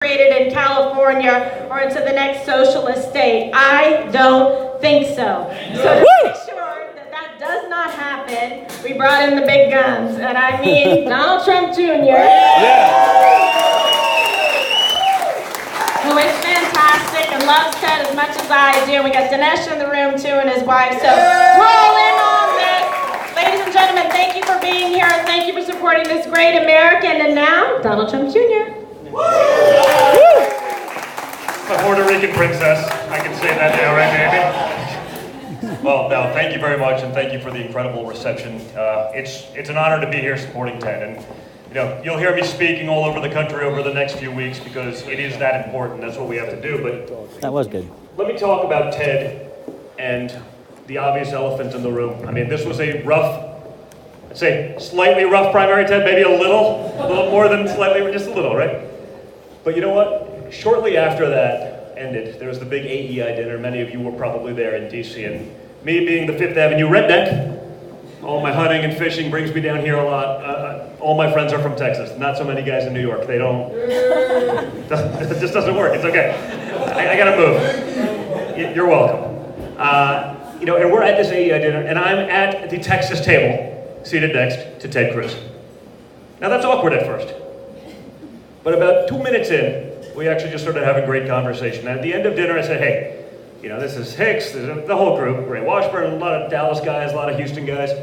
in California or into the next socialist state. I don't think so. So to make sure that that does not happen, we brought in the big guns, and I mean Donald Trump Jr. Who is fantastic and loves Ted as much as I do. We got Dinesh in the room too and his wife, so we're all in on this. Ladies and gentlemen, thank you for being here and thank you for supporting this great American. And now, Donald Trump Jr. A Puerto Rican princess. I can say that now, right, baby? Well, no, thank you very much, and thank you for the incredible reception. It's an honor to be here supporting Ted, and you'll hear me speaking all over the country over the next few weeks because it is that important. That's what we have to do. But that was good. Let me talk about Ted and the obvious elephant in the room. I mean, this was a rough, I'd say slightly rough primary, Ted, maybe a little more than slightly, just a little, right? But you know what? Shortly after that ended, there was the big AEI dinner. Many of you were probably there in DC, and me being the Fifth Avenue redneck, all my hunting and fishing brings me down here a lot. All my friends are from Texas, not so many guys in New York. They don't, it just doesn't work, it's okay. I gotta move. You're welcome. And we're at this AEI dinner, and I'm at the Texas table, seated next to Ted Cruz. Now that's awkward at first. But about 2 minutes in, we actually just started having great conversation. And at the end of dinner, I said, hey, this is Hicks, the whole group, Ray Washburn, a lot of Dallas guys, a lot of Houston guys.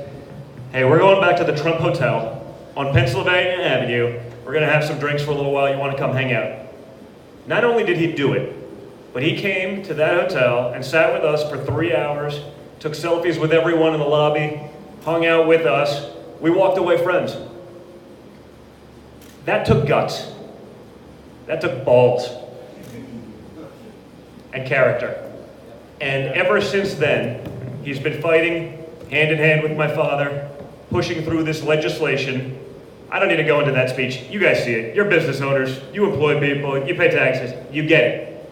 Hey, we're going back to the Trump Hotel on Pennsylvania Avenue. We're gonna have some drinks for a little while. You wanna come hang out? Not only did he do it, but he came to that hotel and sat with us for 3 hours, took selfies with everyone in the lobby, hung out with us. We walked away friends. That took guts. That took balls and character. And ever since then, he's been fighting hand in hand with my father, pushing through this legislation. I don't need to go into that speech. You guys see it. You're business owners. You employ people. You pay taxes. You get it.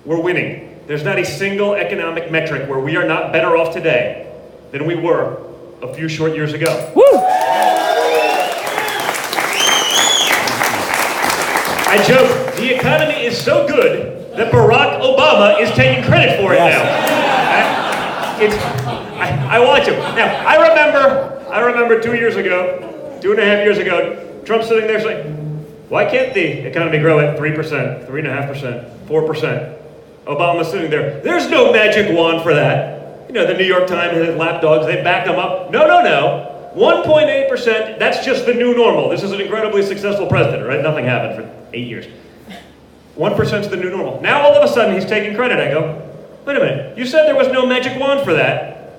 We're winning. There's not a single economic metric where we are not better off today than we were a few short years ago. Woo! I joke, the economy is so good that Barack Obama is taking credit for it now. I watch him. Now, I remember 2 years ago, 2.5 years ago, Trump sitting there saying, why can't the economy grow at 3%, 3.5%, 4%? Obama's sitting there, there's no magic wand for that. The New York Times and his lapdogs, they backed him up. No. 1.8%, that's just the new normal. This is an incredibly successful president, right? Nothing happened for 8 years. 1% is the new normal. Now all of a sudden he's taking credit. I go, wait a minute, you said there was no magic wand for that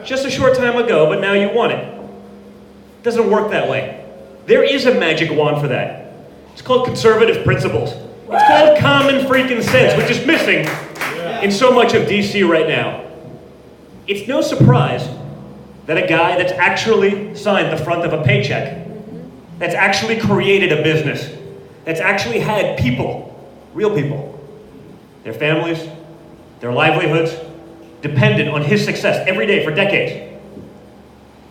just a short time ago, but now you want it. It doesn't work that way. There is a magic wand for that. It's called conservative principles. It's called common freaking sense, which is missing in so much of DC right now. It's no surprise that a guy that's actually signed the front of a paycheck, that's actually created a business, that's actually had people, real people, their families, their livelihoods, dependent on his success every day for decades.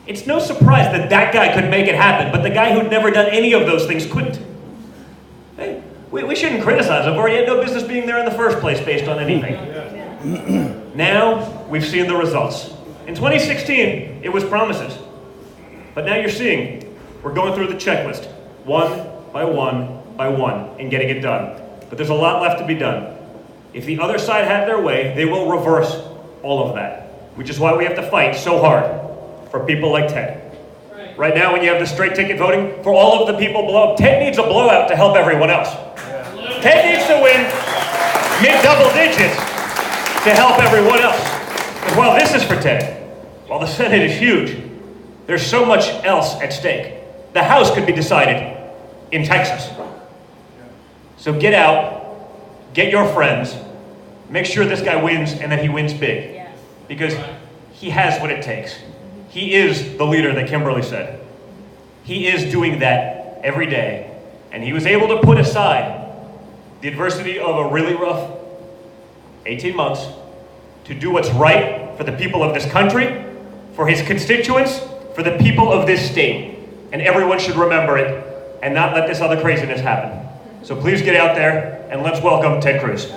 It's no surprise that that guy could make it happen, but the guy who'd never done any of those things couldn't. Hey, we shouldn't criticize him, for he had no business being there in the first place based on anything. Now, we've seen the results. In 2016, it was promises. But now you're seeing, we're going through the checklist, one by one by one, and getting it done. But there's a lot left to be done. If the other side had their way, they will reverse all of that, which is why we have to fight so hard for people like Ted. Right now, when you have the straight ticket voting, for all of the people below, Ted needs a blowout to help everyone else. Ted needs to win mid-double digits to help everyone else. Because while this is for Ted, while the Senate is huge, there's so much else at stake. The House could be decided in Texas. So get out, get your friends, make sure this guy wins and that he wins big. Because he has what it takes. He is the leader that Kimberly said. He is doing that every day. And he was able to put aside the adversity of a really rough 18 months to do what's right for the people of this country, for his constituents, for the people of this state. And everyone should remember it and not let this other craziness happen. So please get out there and let's welcome Ted Cruz.